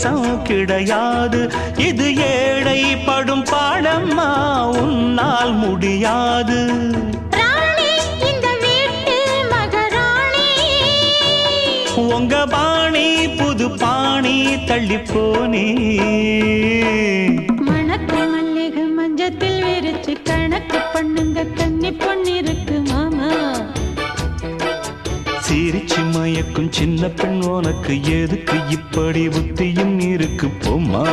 இலவசம் கிடையாது. இது ஏழை படும் பாடம்மா, உன்னால் முடியாது. உங்க பாணி புது பாணி தள்ளி போனே. மணக்கு மல்லிகை மஞ்சத்தில் விரிச்சு கணக்கு பண்ணுங்க, கன்னி பொண்ணிருக்கு மாமா. சிரிச்சு மயக்கும் சின்ன பெண், உனக்கு எதுக்கு இப்படி புத்தியும் இருக்கு போமா.